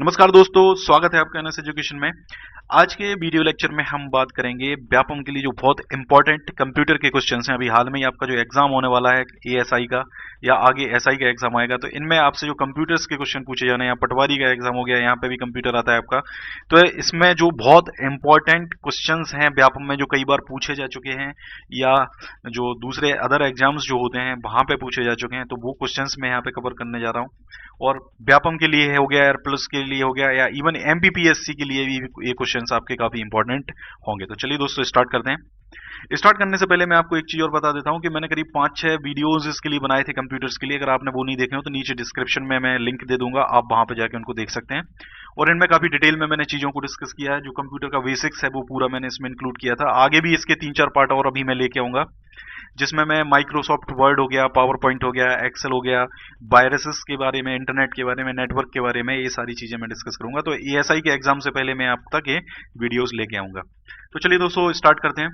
नमस्कार दोस्तों, स्वागत है आपका एनएस एजुकेशन में। आज के वीडियो लेक्चर में हम बात करेंगे व्यापम के लिए जो बहुत इंपॉर्टेंट कंप्यूटर के क्वेश्चंस हैं। अभी हाल में ही आपका जो एग्जाम होने वाला है एएसआई का या आगे एसआई का एग्जाम आएगा, तो इनमें आपसे जो कंप्यूटर्स के क्वेश्चन पूछे जाने हैं, पटवारी का एग्जाम हो गया, यहाँ पे भी कंप्यूटर आता है आपका। तो इसमें जो बहुत इंपॉर्टेंट क्वेश्चंस हैं व्यापम में, जो कई बार पूछे जा चुके हैं या जो दूसरे अदर एग्जाम्स जो होते हैं वहां पे पूछे जा चुके हैं, तो वो क्वेश्चंस मैं यहाँ पे कवर करने जा रहा हूँ। और व्यापम के लिए हो गया, एयर प्लस के लिए हो गया, या इवन एमपीपीएससी के लिए भी ये क्वेश्चंस आपके काफी इंपॉर्टेंट होंगे। तो चलिए दोस्तों स्टार्ट करते हैं। स्टार्ट करने से पहले मैं आपको एक चीज और बता देता हूं कि मैंने करीब 5-6 वीडियोस इसके लिए बनाए थे कंप्यूटर्स के लिए। अगर आपने वो नहीं देखे हो तो नीचे डिस्क्रिप्शन में मैं लिंक दे दूंगा, आप वहां पे जाके उनको देख सकते हैं। और इनमें काफी डिटेल में मैंने चीजों को डिस्कस किया है। जो कंप्यूटर का बेसिक्स है वो पूरा मैंने इसमें इंक्लूड किया था। आगे भी इसके 3-4 पार्ट और अभी मैं लेके आऊंगा, जिसमें मैं माइक्रोसॉफ्ट वर्ड हो गया, पावर पॉइंट हो गया, एक्सेल हो गया, वायरसेस के बारे में, इंटरनेट के बारे में, नेटवर्क के बारे में, ये सारी चीजें मैं डिस्कस करूंगा। तो एएसआई के एग्जाम से पहले मैं आप तक ये वीडियोस लेके आऊंगा। तो चलिए दोस्तों स्टार्ट करते हैं।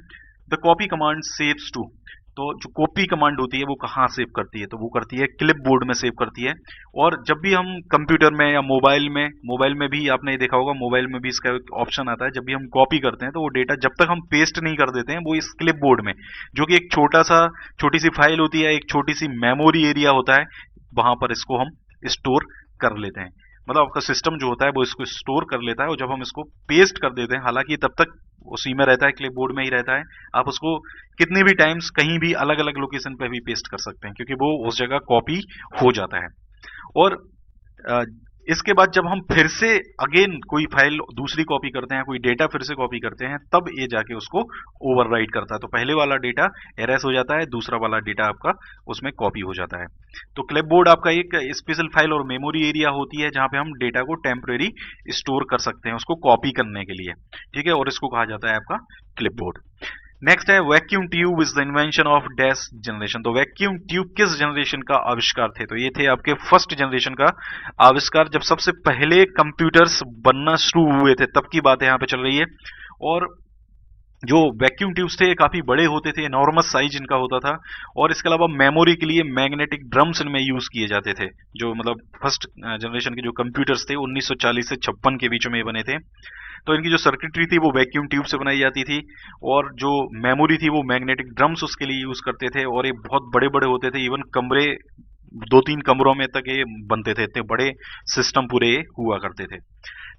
The copy command saves to. तो जो कॉपी कमांड होती है वो कहाँ सेव करती है? तो वो करती है क्लिपबोर्ड में सेव करती है। और जब भी हम कंप्यूटर में या मोबाइल में भी आपने देखा होगा, मोबाइल में भी इसका एक ऑप्शन आता है। जब भी हम कॉपी करते हैं तो वो डेटा जब तक हम पेस्ट नहीं कर देते हैं, वो इस क्लिपबोर्ड में, जो कि एक छोटी सी फाइल होती है, एक छोटी सी मेमोरी एरिया होता है, वहां पर इसको हम स्टोर कर लेते हैं। मतलब आपका सिस्टम जो होता है वो इसको स्टोर कर लेता है, और जब हम इसको पेस्ट कर देते हैं, हालांकि तब तक उसी में रहता है, क्लिपबोर्ड में ही रहता है, आप उसको कितनी भी टाइम्स कहीं भी अलग अलग लोकेशन पे भी पेस्ट कर सकते हैं, क्योंकि वो उस जगह कॉपी हो जाता है। और अ, इसके बाद जब हम फिर से अगेन कोई फाइल दूसरी कॉपी करते हैं, कोई डेटा फिर से कॉपी करते हैं, तब ये जाके उसको ओवरराइट करता है। तो पहले वाला डेटा एरेस हो जाता है, दूसरा वाला डेटा आपका उसमें कॉपी हो जाता है। तो क्लिपबोर्ड आपका एक स्पेशल फाइल और मेमोरी एरिया होती है, जहां पे हम डेटा को टेम्परेरी स्टोर कर सकते हैं, उसको कॉपी करने के लिए। ठीक है, और इसको कहा जाता है आपका क्लिपबोर्ड। नेक्स्ट है vacuum tube is the invention of dash generation. तो वैक्यूम ट्यूब किस जनरेशन का आविष्कार थे? तो ये थे आपके फर्स्ट जनरेशन का आविष्कार, जब सबसे पहले कंप्यूटर्स बनना शुरू हुए थे, तब की बात यहाँ पे चल रही है। और जो वैक्यूम ट्यूब्स थे काफी बड़े होते थे, एनॉर्मस साइज इनका होता था। और इसके अलावा मेमोरी के लिए मैग्नेटिक ड्रम्स इनमें यूज किए जाते थे। जो मतलब फर्स्ट जनरेशन के जो कंप्यूटर्स थे 1940 से 56 के बीच में ये बने थे। तो इनकी जो सर्किटरी थी वो वैक्यूम ट्यूब से बनाई जाती थी, और जो मेमोरी थी वो मैग्नेटिक ड्रम्स उसके लिए यूज करते थे। और ये बहुत बड़े बड़े होते थे, इवन कमरे 2-3 कमरों में तक ये बनते थे, इतने बड़े सिस्टम पूरे हुआ करते थे।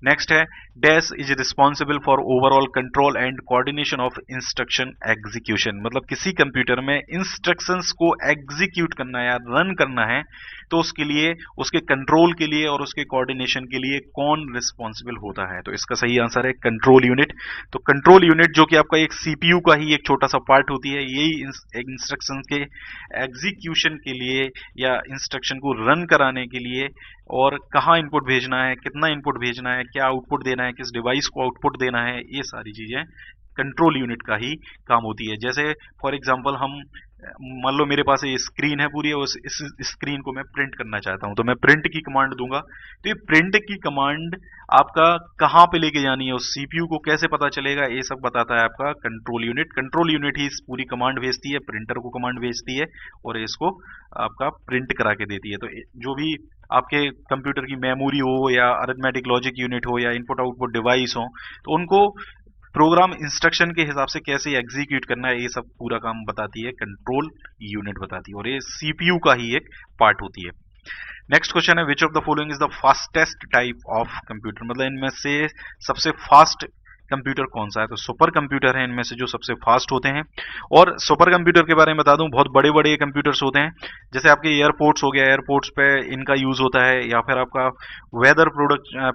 नेक्स्ट है dash is responsible for overall control and coordination of instruction execution. मतलब किसी कंप्यूटर में इंस्ट्रक्शंस को एग्जीक्यूट करना है या रन करना है, तो उसके लिए, उसके कंट्रोल के लिए और उसके कोऑर्डिनेशन के लिए कौन रिस्पॉन्सिबल होता है? तो इसका सही आंसर है कंट्रोल यूनिट। तो कंट्रोल यूनिट जो कि आपका एक सीपीयू का ही एक छोटा सा पार्ट होती है, यही इंस्ट्रक्शन के एग्जीक्यूशन के लिए या इंस्ट्रक्शन को रन कराने के लिए, और कहाँ इनपुट भेजना है, कितना इनपुट भेजना है, क्या आउटपुट देना है, किस डिवाइस को आउटपुट देना है, ये सारी चीजें कंट्रोल यूनिट का ही काम होती है। जैसे फॉर एग्जांपल हम मान लो मेरे पास ये स्क्रीन है पूरी, और इस स्क्रीन को मैं प्रिंट करना चाहता हूं, तो मैं प्रिंट की कमांड दूंगा। तो ये प्रिंट की कमांड आपका कहाँ पे लेके जानी है, उस सीपीयू को कैसे पता चलेगा, ये सब बताता है आपका कंट्रोल यूनिट। कंट्रोल यूनिट ही इस पूरी कमांड भेजती है, प्रिंटर को कमांड भेजती है, और इसको आपका प्रिंट करा के देती है। तो जो भी आपके कंप्यूटर की मेमोरी हो या अरिथमेटिक लॉजिक यूनिट हो या इनपुट आउटपुट डिवाइस हो, तो उनको प्रोग्राम इंस्ट्रक्शन के हिसाब से कैसे एग्जीक्यूट करना है, ये सब पूरा काम बताती है कंट्रोल यूनिट बताती है, और ये सीपीयू का ही एक पार्ट होती है। नेक्स्ट क्वेश्चन है which of the following is the fastest type of computer. मतलब इनमें से सबसे फास्ट कंप्यूटर कौन सा है? तो सुपर कंप्यूटर है इनमें से जो सबसे फास्ट होते हैं। और सुपर कंप्यूटर के बारे में बता दूं, बहुत बड़े बड़े कंप्यूटर्स होते हैं, जैसे आपके एयरपोर्ट्स हो गया, एयरपोर्ट्स पे इनका यूज होता है, या फिर आपका वेदर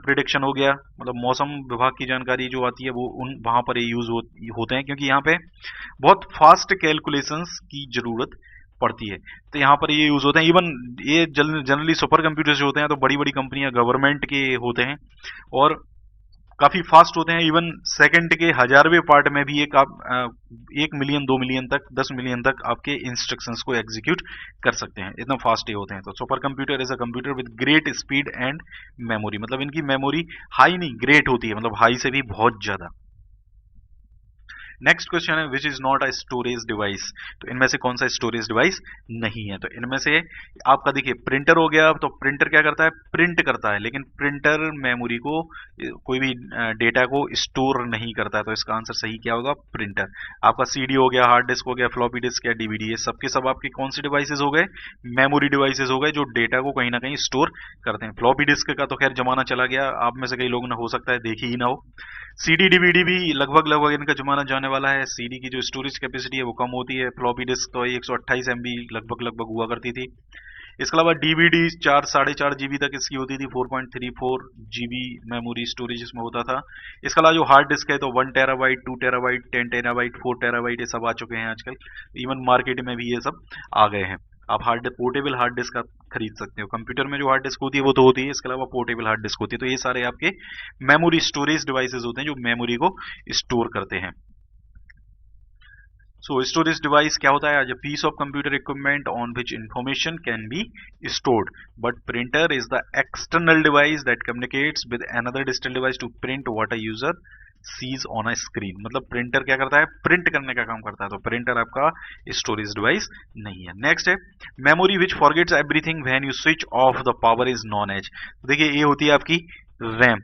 प्रिडिक्शन हो गया, मतलब मौसम विभाग की जानकारी जो आती है वो वहां पर ये यूज होते हैं, क्योंकि यहाँ पे बहुत फास्ट कैलकुलेशंस की जरूरत पड़ती है, तो यहाँ पर ये यूज होते हैं। इवन ये जनरली सुपर कंप्यूटर्स जो होते हैं तो बड़ी बड़ी कंपनियां गवर्नमेंट के होते हैं, और काफी फास्ट होते हैं। इवन सेकंड के 1000वें पार्ट में भी 1 मिलियन 2 मिलियन तक 10 मिलियन तक आपके इंस्ट्रक्शंस को एग्जीक्यूट कर सकते हैं, इतना फास्ट ये होते हैं। तो super computer is a computer with great speed and memory. मतलब इनकी मेमोरी हाई नहीं, ग्रेट होती है, मतलब हाई से भी बहुत ज्यादा। नेक्स्ट क्वेश्चन है which is not a storage device. तो इनमें से कौन सा स्टोरेज डिवाइस नहीं है? तो इनमें से आपका देखिए प्रिंटर हो गया। तो प्रिंटर क्या करता है? प्रिंट करता है, लेकिन प्रिंटर मेमोरी को कोई भी डेटा को स्टोर नहीं करता है। तो इसका आंसर सही क्या होगा? प्रिंटर। आपका सीडी हो गया, हार्ड डिस्क हो गया, फ्लॉपी डिस्क या डीवीडी, ये सबके सब आपके कौन से डिवाइसेस हो गए? मेमोरी डिवाइसेस हो गए, जो डेटा को कहीं ना कहीं स्टोर करते हैं। फ्लॉपी डिस्क का तो खैर जमाना चला गया, आप में से कई लोग ना हो सकता है देखी ही ना हो। सीडी डीवीडी भी लगभग लगभग इनका जमाना जाने वाला है। सीडी की जो स्टोरेज कैपेसिटी है वो कम होती है, फ्लॉपी डिस्क तो 128 MB लगभग लगभग हुआ करती थी। इसके अलावा डीवीडी 4 साढ़े 4 GB तक इसकी होती थी, 4.34 GB मेमोरी स्टोरेज इसमें होता था। इसके अलावा जो हार्ड डिस्क है तो 1 टेराबाइट, 2 टेराबाइट, 10 टेराबाइट, 4 टेराबाइट ये सब आ चुके हैं आजकल। इवन मार्केट में भी ये सब आ गए हैं। आप पोर्टेबल हार्ड डिस्क आप खरीद सकते हो। कंप्यूटर में जो हार्ड डिस्क होती है वो तो होती है, इसके अलावा पोर्टेबल हार्ड डिस्क होती है। तो ये सारे आपके मेमोरी स्टोरेज डिवाइसेस होते हैं जो मेमोरी को स्टोर करते हैं। सो स्टोरेज डिवाइस क्या होता है? आज piece of computer equipment on which information can be stored, but printer is the external device that communicates with another digital device to print what a user sees on a screen. मतलब printer क्या करता है? Print करने का काम करता है। तो प्रिंटर आपका स्टोरेज डिवाइस नहीं है। नेक्स्ट है memory which forgets everything when you switch off the power is known as. देखिए ये होती है आपकी रैम।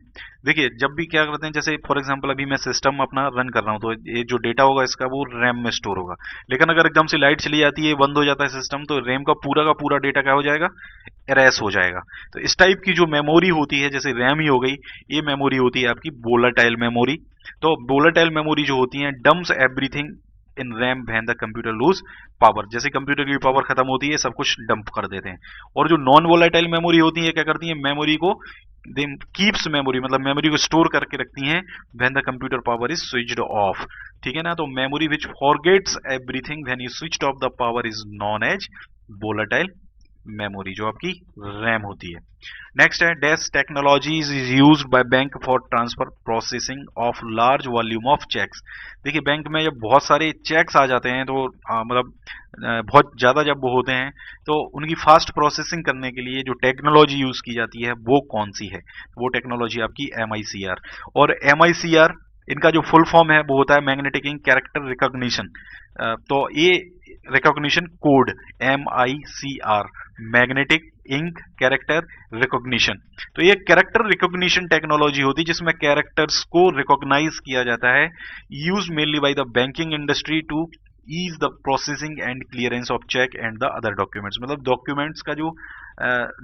देखिए जब भी क्या करते हैं, जैसे फॉर एग्जांपल अभी मैं सिस्टम अपना रन कर रहा हूं, तो ये जो डेटा होगा इसका वो रैम में स्टोर होगा। लेकिन अगर एकदम से लाइट चली जाती है, बंद हो जाता है सिस्टम, तो रैम का पूरा डेटा क्या हो जाएगा? एरेस हो जाएगा। तो इस टाइप की जो मेमोरी होती है, जैसे रैम ही हो गई, ये मेमोरी होती है आपकी वोलेटाइल मेमोरी। तो वोलेटाइल मेमोरी जो होती है dumps everything in RAM when the computer lose power. जैसे कंप्यूटर की पावर खत्म होती है सब कुछ डंप कर देते हैं। और जो नॉन वोलेटाइल मेमोरी होती है क्या करती है? मेमोरी को दे कीप्स मेमोरी, मतलब मेमोरी को स्टोर करके रखती हैं when the computer power is switched off. ठीक है ना? तो memory which forgets everything when you switched off the power is known as volatile memory, जो आपकी रैम होती है। नेक्स्ट है dash technologies is used by bank for transfer processing of large volume of cheques. देखिए bank में जब बहुत सारे चेक्स आ जाते हैं तो मतलब बहुत ज्यादा जब वो होते हैं तो उनकी फास्ट प्रोसेसिंग करने के लिए जो टेक्नोलॉजी यूज की जाती है वो कौन सी है? वो टेक्नोलॉजी आपकी MICR। और MICR इनका जो फुल फॉर्म है वो होता है मैग्नेटिक इंक कैरेक्टर रिकॉग्निशन। तो ये recognition code MICR, magnetic ink character recognition. तो ये कैरेक्टर रिकॉग्निशन टेक्नोलॉजी होती है जिसमें कैरेक्टर्स को रिकॉग्नाइज किया जाता है, use mainly by the banking industry to ease the processing and clearance of cheque and the other documents. मतलब डॉक्यूमेंट्स का जो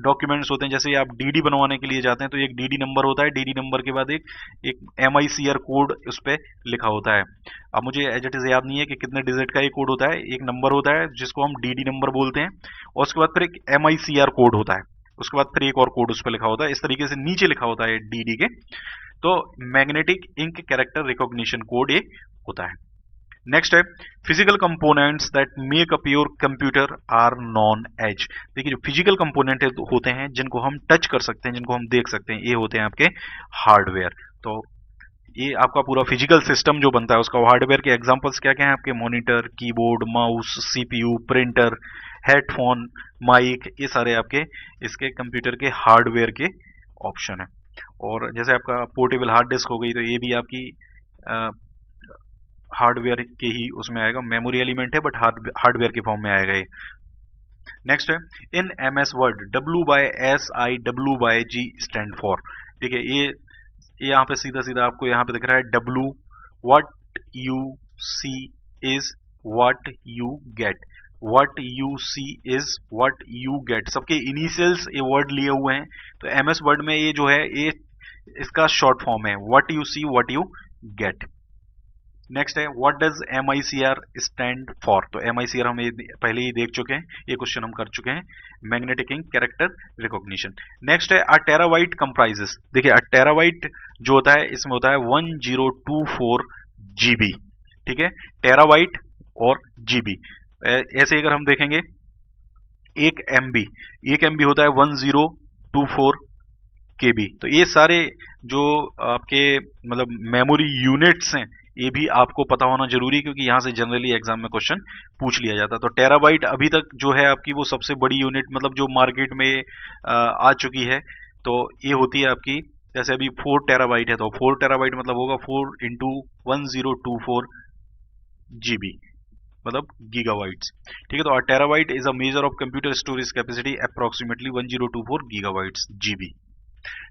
डॉक्यूमेंट्स होते हैं, जैसे आप DD बनवाने के लिए जाते हैं तो एक DD नंबर होता है, DD नंबर के बाद एक MICR कोड उस पर लिखा होता है। अब मुझे एज इट इज याद नहीं है कि कितने डिजिट का ये कोड होता है। एक नंबर होता है जिसको हम DD नंबर बोलते हैं, और उसके बाद फिर एक MICR कोड होता है, उसके बाद फिर एक और कोड उस पर लिखा होता है। इस तरीके से नीचे लिखा होता है DD के। तो magnetic ink character recognition code ये होता है। नेक्स्ट है physical components that make up your computer are known as. देखिए जो फिजिकल कंपोनेंट होते हैं जिनको हम टच कर सकते हैं, जिनको हम देख सकते हैं, ये होते हैं आपके हार्डवेयर। तो ये आपका पूरा फिजिकल सिस्टम जो बनता है उसका हार्डवेयर के एग्जांपल्स क्या क्या हैं आपके? Monitor, keyboard, mouse, CPU, printer, headphone, mic, ये सारे आपके इसके कंप्यूटर के हार्डवेयर के ऑप्शन है। और जैसे आपका पोर्टेबल हार्ड डिस्क हो गई, तो ये भी आपकी हार्डवेयर के ही उसमें आएगा, मेमोरी एलिमेंट है बट हार्डवेयर के फॉर्म में आएगा ये। नेक्स्ट है इन MS word W/SI/W/G stand for. देखिए ये यहाँ पे सीधा सीधा आपको यहाँ पे दिख रहा है W, what you see is what you get, what you see is what you get, सबके इनिशियल्स ये वर्ड लिए हुए हैं। तो MS वर्ड में ये जो है ये इसका शॉर्ट फॉर्म है, what you see what you get. Next है what does MICR stand for. तो MICR हम पहले ही देख चुके हैं, ये क्वेश्चन हम कर चुके हैं, magnetic ink character recognition. Next है अ टेराबाइट कंप्राइजेस। देखिए अ टेराबाइट जो होता है इसमें होता है 1024 GB। ठीक है, टेराबाइट और GB। ऐसे अगर हम देखेंगे 1 MB होता है 1024 KB। तो ये सारे जो आपके मतलब मेमोरी यूनिट्स हैं ये भी आपको पता होना जरूरी, क्योंकि यहां से जनरली एग्जाम में क्वेश्चन पूछ लिया जाता है। तो टेराबाइट अभी तक जो है आपकी वो सबसे बड़ी यूनिट, मतलब जो मार्केट में आ चुकी है, तो ये होती है आपकी, जैसे अभी 4 टेराबाइट है तो 4 टेराबाइट मतलब होगा 4 × 1024 जीबी, मतलब गीगाबाइट्स। ठीक है, तो terabyte is a measure of computer storage capacity approximately 1024 gigabytes GB.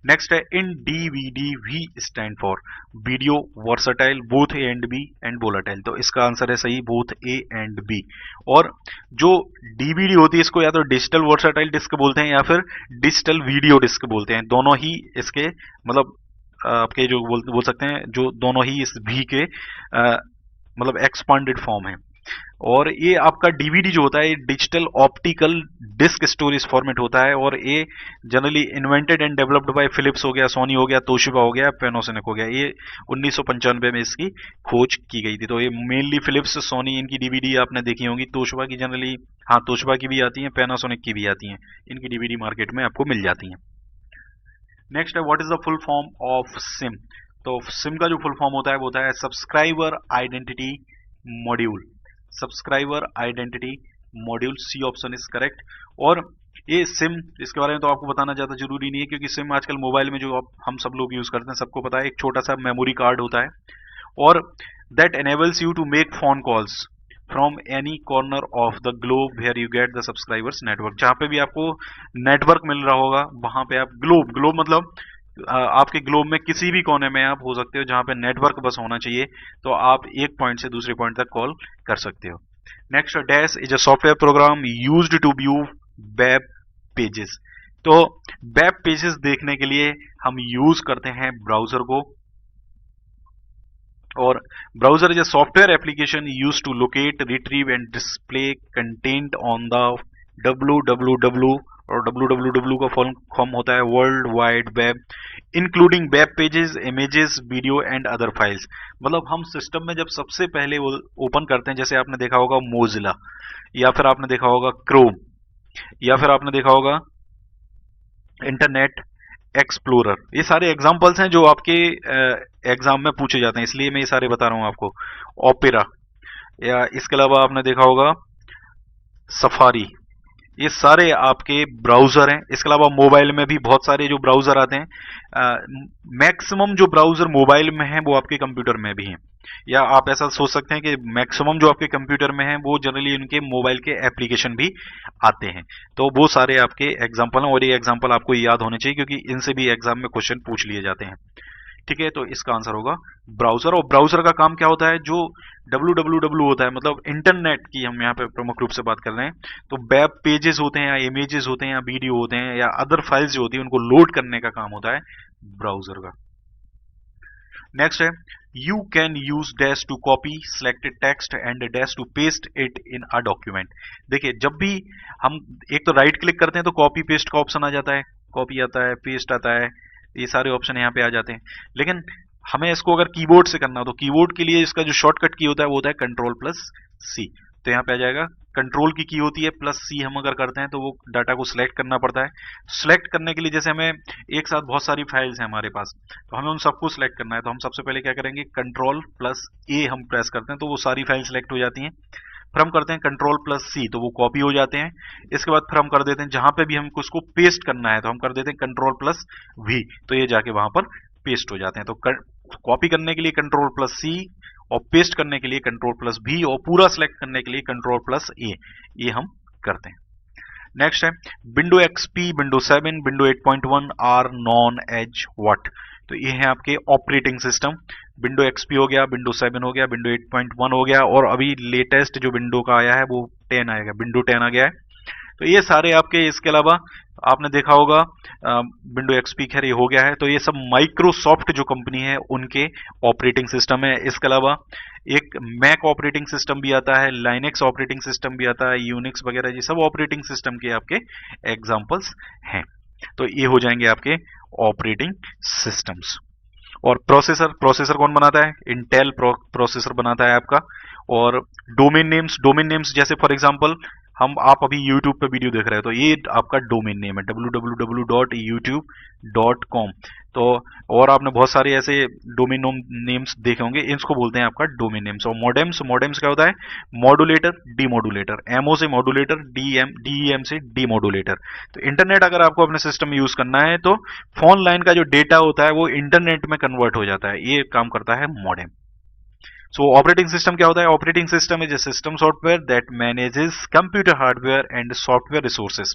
Next है in DVD V stand for video versatile both A and B and volatile. तो इसका आंसर है सही, बोथ ए एंड बी। और जो डीवीडी होती है इसको या तो डिजिटल वर्सटाइल डिस्क बोलते हैं या फिर डिजिटल वीडियो डिस्क बोलते हैं। दोनों ही इसके मतलब आपके जो बोल सकते हैं, जो दोनों ही इस वी के मतलब एक्सपांडेड फॉर्म है। और ये आपका डीवीडी जो होता है digital optical disc storage format होता है, और ये generally invented and developed by Philips हो गया, सोनी हो गया, तोशिबा हो गया, पैनासोनिक हो गया। ये 1995 में इसकी खोज की गई थी। तो ये मेनली फिलिप्स, सोनी, इनकी डीवीडी आपने देखी होंगी। तोशिबा की जनरली, हाँ तोशिबा की भी आती है, पैनासोनिक की भी आती हैं, इनकी डीवीडी मार्केट में आपको मिल जाती हैं। नेक्स्ट है what is the full form of SIM. तो सिम का जो फुल फॉर्म होता है वो होता है subscriber identity module. Subscriber identity module, C option is correct. और ये सिम, इसके बारे में तो आपको बताना ज्यादा जरूरी नहीं है, क्योंकि सिम आजकल मोबाइल में जो हम सब लोग यूज करते हैं सबको पता है, एक छोटा सा मेमोरी कार्ड होता है, और that enables you to make phone calls from any corner of the globe where you get the subscriber's network. जहां पे भी आपको नेटवर्क मिल रहा होगा वहां पे आप ग्लोब मतलब आपके ग्लोब में किसी भी कोने में आप हो सकते हो जहां पे नेटवर्क बस होना चाहिए, तो आप एक पॉइंट से दूसरे पॉइंट तक कॉल कर सकते हो। Next, dash is a software program used to view web pages. तो वेब पेजेस देखने के लिए हम यूज करते हैं ब्राउजर को, और browser is a software application used to locate, retrieve and display content on the www, और www का फुल फॉर्म होता है world wide web, including web pages, images, video and other files. मतलब हम सिस्टम में जब सबसे पहले वो ओपन करते हैं, जैसे आपने देखा होगा मोजिला, या फिर आपने देखा होगा क्रोम, या फिर आपने देखा होगा इंटरनेट एक्सप्लोरर, ये सारे एग्जांपल्स हैं जो आपके एग्जाम में पूछे जाते हैं, इसलिए मैं ये सारे बता रहा हूं आपको। ओपेरा, या इसके अलावा आपने देखा होगा सफारी, ये सारे आपके ब्राउजर हैं। इसके अलावा मोबाइल में भी बहुत सारे जो ब्राउजर आते हैं, मैक्सिमम जो ब्राउजर मोबाइल में हैं वो आपके कंप्यूटर में भी हैं, या आप ऐसा सोच सकते हैं कि मैक्सिमम जो आपके कंप्यूटर में हैं वो जनरली उनके मोबाइल के एप्लीकेशन भी आते हैं। तो वो सारे आपके एग्जाम्पल हैं, और ये एग्जाम्पल आपको याद होने चाहिए क्योंकि इनसे भी एग्जाम में क्वेश्चन पूछ लिए जाते हैं। ठीक है, तो इसका आंसर होगा ब्राउजर। और ब्राउजर का काम क्या होता है, जो www होता है, मतलब इंटरनेट की हम यहाँ पे प्रमुख रूप से बात कर रहे हैं, तो वेब पेजेस होते हैं या इमेजेस होते हैं या वीडियो होते हैं या अदर फाइल्स जो होती है उनको लोड करने का काम होता है ब्राउजर का। नेक्स्ट है you can use dash to copy selected text and dash to paste it in a document. देखिए, जब भी हम एक तो राइट क्लिक करते हैं तो कॉपी पेस्ट का ऑप्शन आ जाता है, कॉपी आता है, पेस्ट आता है, ये सारे ऑप्शन यहाँ पे आ जाते हैं। लेकिन हमें इसको अगर कीबोर्ड से करना हो तो कीबोर्ड के लिए इसका जो शॉर्टकट की होता है वो होता है कंट्रोल प्लस सी। तो यहाँ पे आ जाएगा, कंट्रोल की होती है प्लस सी, हम अगर करते हैं तो वो डाटा को सिलेक्ट करना पड़ता है। सिलेक्ट करने के लिए जैसे हमें एक साथ बहुत सारी फाइल्स हैं हमारे पास, तो हमें उन सबको सिलेक्ट करना है, तो हम सबसे पहले क्या करेंगे, कंट्रोल प्लस ए हम प्रेस करते हैं तो वो सारी फाइल सिलेक्ट हो जाती हैं। फिर हम करते हैं कंट्रोल प्लस सी, तो वो कॉपी हो जाते हैं। इसके बाद फिर हम कर देते हैं जहां पे भी हमको उसको पेस्ट करना है तो हम कर देते हैं कंट्रोल प्लस वी, तो ये जाके वहां पर पेस्ट हो जाते हैं। तो कॉपी करने के लिए कंट्रोल प्लस सी, और पेस्ट करने के लिए कंट्रोल प्लस भी, और पूरा सिलेक्ट करने के लिए कंट्रोल प्लस ए, ये हम करते हैं। नेक्स्ट है window XP, window 7, window 8.1 are known as what. तो ये है आपके ऑपरेटिंग सिस्टम। विंडो एक्सपी हो गया, विंडो 7 हो गया, विंडो 8.1 हो गया, और अभी लेटेस्ट जो विंडो का आया है वो 10 आएगा, विंडो 10 आ गया है। तो ये सारे आपके, इसके अलावा आपने देखा होगा विंडो एक्सपी, खैर ये हो गया है, तो ये सब माइक्रोसॉफ्ट जो कंपनी है उनके ऑपरेटिंग सिस्टम है। इसके अलावा एक मैक ऑपरेटिंग सिस्टम भी आता है, लाइनेक्स ऑपरेटिंग सिस्टम भी आता है, यूनिक्स वगैरह, ये सब ऑपरेटिंग सिस्टम के आपके एग्जांपल्स हैं। तो ये हो जाएंगे आपके ऑपरेटिंग सिस्टम्स। और प्रोसेसर, प्रोसेसर कौन बनाता है, इंटेल प्रोसेसर बनाता है आपका। और डोमेन नेम्स, डोमेन नेम्स जैसे फॉर एग्जांपल आप अभी YouTube पे वीडियो देख रहे हो तो ये आपका डोमेन नेम है www.youtube.com। तो और आपने बहुत सारे ऐसे डोमेन नेम्स देखे होंगे, इसको बोलते हैं आपका डोमेन नेम्स। और मॉडेम्स, मॉडेम्स क्या होता है, मॉडुलेटर, डीमॉडुलेटर, एमओ से मॉडुलेटर, डीएम से डीमॉडुलेटर। तो इंटरनेट अगर आपको अपने सिस्टम में यूज करना है तो फोन लाइन का जो डेटा होता है वो इंटरनेट में कन्वर्ट हो जाता है, ये काम करता है मॉडेम। सो ऑपरेटिंग सिस्टम क्या होता है? Operating system is a system software that manages computer hardware and software resources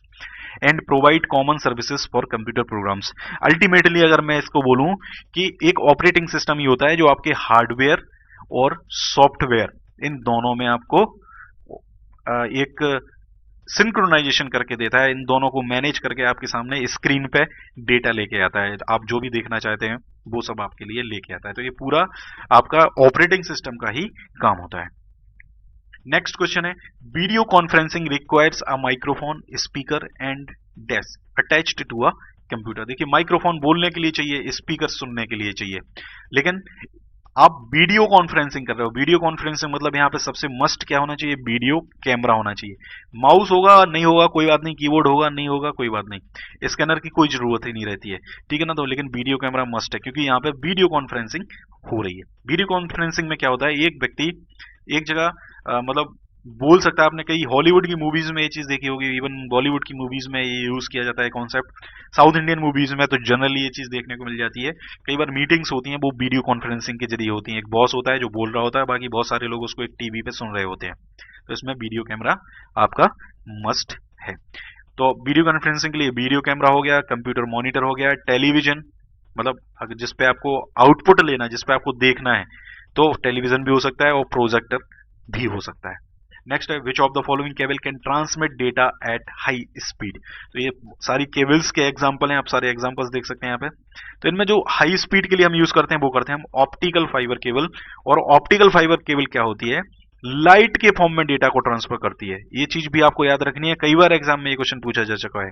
and provide common services for computer programs. Ultimately अगर मैं इसको बोलूं कि एक ऑपरेटिंग सिस्टम ही होता है जो आपके हार्डवेयर और सॉफ्टवेयर इन दोनों में आपको एक सिंक्रोनाइजेशन करके देता है, इन दोनों को मैनेज करके आपके सामने स्क्रीन पे डेटा लेके आता है, आप जो भी देखना चाहते हैं वो सब आपके लिए लेके आता है। तो ये पूरा आपका ऑपरेटिंग सिस्टम का ही काम होता है। नेक्स्ट क्वेश्चन है, video conferencing requires a microphone, speaker and desk attached to a computer. देखिए माइक्रोफोन बोलने के लिए चाहिए, स्पीकर सुनने के लिए चाहिए, लेकिन आप वीडियो कॉन्फ्रेंसिंग कर रहे हो। वीडियो कॉन्फ्रेंसिंग मतलब यहाँ पे सबसे मस्ट क्या होना चाहिए? वीडियो कैमरा होना चाहिए। माउस होगा नहीं होगा कोई बात नहीं, कीबोर्ड होगा नहीं होगा कोई बात नहीं, स्कैनर की कोई जरूरत ही नहीं रहती है, ठीक है ना। तो लेकिन वीडियो कैमरा मस्ट है क्योंकि यहाँ पे वीडियो कॉन्फ्रेंसिंग हो रही है। वीडियो कॉन्फ्रेंसिंग में क्या होता है, एक व्यक्ति एक जगह मतलब बोल सकता है, आपने कई हॉलीवुड की मूवीज में ये चीज देखी होगी, इवन बॉलीवुड की मूवीज में ये यूज किया जाता है कॉन्सेप्ट, साउथ इंडियन मूवीज में तो जनरली ये चीज देखने को मिल जाती है। कई बार मीटिंग्स होती हैं वो वीडियो कॉन्फ्रेंसिंग के जरिए होती हैं, एक बॉस होता है जो बोल रहा होता है, बाकी बहुत सारे लोग उसको एक टीवी पे सुन रहे होते हैं, तो इसमें वीडियो कैमरा आपका मस्ट है। तो वीडियो कॉन्फ्रेंसिंग के लिए वीडियो कैमरा हो गया, कंप्यूटर मॉनिटर हो गया, टेलीविजन मतलब अगर जिसपे आपको आउटपुट लेना है, जिसपे आपको देखना है, तो टेलीविजन भी हो सकता है और प्रोजेक्टर भी हो सकता है। नेक्स्ट है, which of the following cable can transmit data at high speed. तो ये सारी केबल्स के एग्जांपल हैं, आप सारे एग्जांपल्स देख सकते हैं यहाँ पे। तो इनमें जो हाई स्पीड के लिए हम यूज करते हैं वो करते हैं हम ऑप्टिकल फाइबर केबल। और ऑप्टिकल फाइबर केबल क्या होती है? लाइट के फॉर्म में डेटा को ट्रांसफर करती है। ये चीज भी आपको याद रखनी है, कई बार एग्जाम में ये क्वेश्चन पूछा जा चुका है।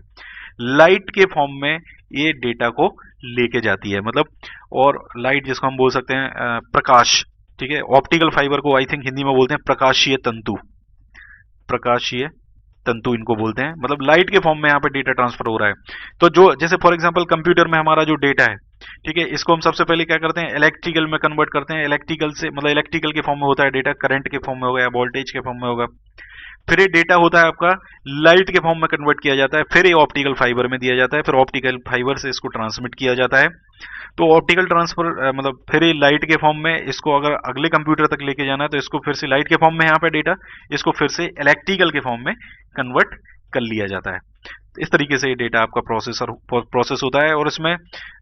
लाइट के फॉर्म में ये डेटा को लेके जाती है, मतलब, और लाइट जिसको हम बोल सकते हैं प्रकाश, ठीक है। ऑप्टिकल फाइबर को आई थिंक हिंदी में बोलते हैं प्रकाशीय तंतु, प्रकाशीय तंतु इनको बोलते हैं, मतलब लाइट के फॉर्म में यहाँ पे डेटा ट्रांसफर हो रहा है। तो जो जैसे फॉर एग्जांपल कंप्यूटर में हमारा जो डेटा है, ठीक है, इसको हम सबसे पहले क्या करते हैं? इलेक्ट्रिकल में कन्वर्ट करते हैं। इलेक्ट्रिकल से मतलब इलेक्ट्रिकल के फॉर्म में होता है डेटा, करंट के फॉर्म में होगा या वोल्टेज के फॉर्म में होगा। फिर ये डेटा होता है आपका लाइट के फॉर्म में कन्वर्ट किया जाता है, फिर ये ऑप्टिकल फाइबर में दिया जाता है, फिर ऑप्टिकल फाइबर से इसको ट्रांसमिट किया जाता है। तो ऑप्टिकल ट्रांसफर मतलब फिर ये लाइट के फॉर्म में, इसको अगर अगले कंप्यूटर तक लेके जाना है तो इसको फिर से लाइट के फॉर्म में यहाँ पे डेटा, इसको फिर से इलेक्ट्रिकल के फॉर्म में कन्वर्ट कर लिया जाता है। इस तरीके से ये डेटा आपका प्रोसेस होता है। और इसमें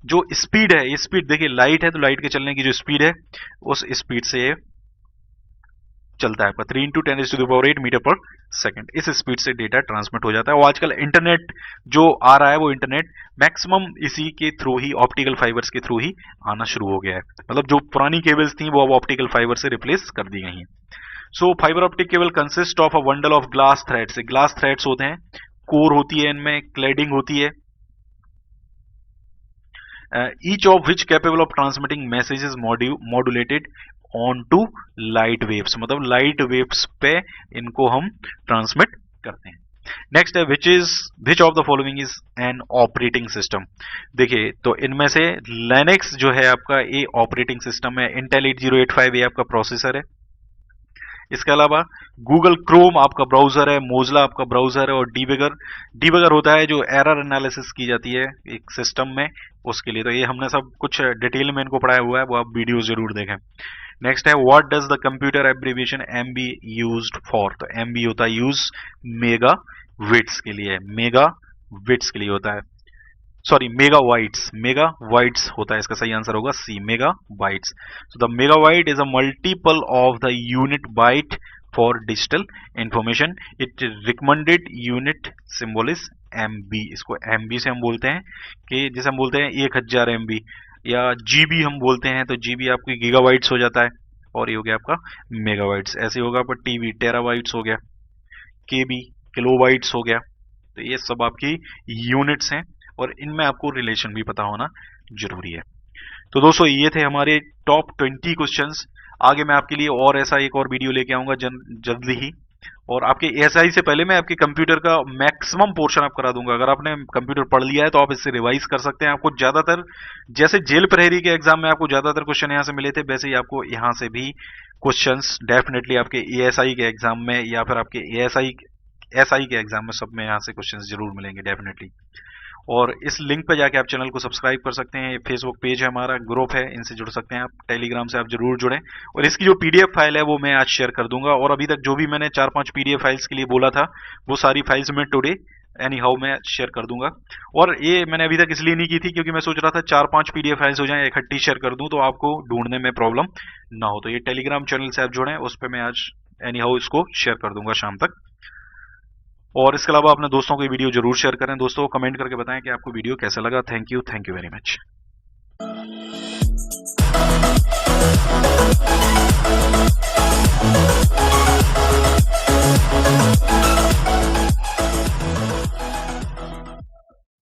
जो स्पीड है, ये स्पीड देखिए लाइट है तो लाइट के चलने की जो स्पीड है उस स्पीड से चलता है आपका 3 × 10⁸ मीटर पर सेकंड। इस स्पीड से डेटा ट्रांसमिट हो जाता है। और आजकल इंटरनेट जो आ रहा है वो इंटरनेट मैक्सिमम इसी के थ्रू ही, ऑप्टिकल फाइबर्स के थ्रू ही आना शुरू हो गया है। मतलब जो पुरानी केबल्स थी वो अब ऑप्टिकल फाइबर से रिप्लेस कर दी गई हैं। So fibre optic cable consist of a bundle of glass threads. Glass threads होते हैं, कोर होती है, इनमें क्लैडिंग होती है, each of which capable of transmitting messages modulated onto light waves, मतलब लाइट वेव्स पे इनको हम ट्रांसमिट करते हैं। नेक्स्ट है which of the following is an operating system. देखिए तो इनमें से लिनक्स जो है आपका ये ऑपरेटिंग सिस्टम है, इंटेल 8085 ये आपका प्रोसेसर है। इसके अलावा गूगल क्रोम आपका ब्राउजर है, मोजिला आपका ब्राउजर है, और डीबगर होता है जो एरर एनालिसिस की जाती है एक सिस्टम में, उसके लिए। तो ये हमने सब कुछ डिटेल में इनको पढ़ाया हुआ है, वो आप वीडियो जरूर देखें। नेक्स्ट है what does the computer abbreviation MB used for. तो एमबी होता है यूज मेगा बिट्स के लिए, मेगा बिट्स के लिए होता है, सॉरी मेगाबाइट्स होता है, इसका सही आंसर होगा C, megabytes. So the megabyte is a multiple of the unit byte for digital information. It recommended unit symbol is MB. इसको एमबी से हम बोलते हैं कि जैसे हम बोलते हैं 1000 एमबी, या जीबी हम बोलते हैं तो जीबी आपकी गीगाबाइट्स हो जाता है, और ये हो गया आपका मेगाबाइट्स। ऐसे होगा आपका टीबी टेराबाइट्स हो गया, केबी किलोबाइट्स हो गया। तो ये सब आपकी यूनिट्स हैं और इनमें आपको रिलेशन भी पता होना जरूरी है। तो दोस्तों ये थे हमारे टॉप 20 क्वेश्चंस। आगे मैं आपके लिए और ऐसा एक और वीडियो लेके आऊंगा जल्दी ही, और आपके एएसआई से पहले मैं आपके कंप्यूटर का मैक्सिमम पोर्शन आप करा दूंगा। अगर आपने कंप्यूटर पढ़ लिया है तो आप इससे रिवाइज कर सकते हैं। आपको ज्यादातर, जैसे जेल प्रहरी के एग्जाम में आपको ज्यादातर क्वेश्चन यहाँ से मिले थे, वैसे ही आपको यहाँ से भी क्वेश्चंस डेफिनेटली आपके एएसआई के एग्जाम में या फिर आपके एएसआई के एग्जाम में सब में यहाँ से क्वेश्चंस जरूर मिलेंगे डेफिनेटली। और इस लिंक पे जाके आप चैनल को सब्सक्राइब कर सकते हैं। फेसबुक पेज है हमारा, ग्रुप है, इनसे जुड़ सकते हैं आप। टेलीग्राम से आप जरूर जुड़ें। और इसकी जो पीडीएफ फाइल है वो मैं आज शेयर कर दूंगा। और अभी तक जो भी मैंने 4-5 पीडीएफ फाइल्स के लिए बोला था वो सारी फाइल्स मैं टुडे एनी हाउ मैं शेयर कर दूंगा। और ये मैंने अभी तक इसलिए नहीं की थी क्योंकि मैं सोच रहा था 4-5 पीडीएफ फाइल्स हो जाएं, इकट्ठी शेयर कर दूं तो आपको ढूंढने में प्रॉब्लम ना हो। तो ये टेलीग्राम चैनल से आप जुड़ें, उस पर मैं आज एनी हाउ इसको शेयर कर दूंगा शाम तक। और इसके अलावा अपने दोस्तों को ये वीडियो जरूर शेयर करें। दोस्तों को कमेंट करके बताएं कि आपको वीडियो कैसा लगा। Thank you very much.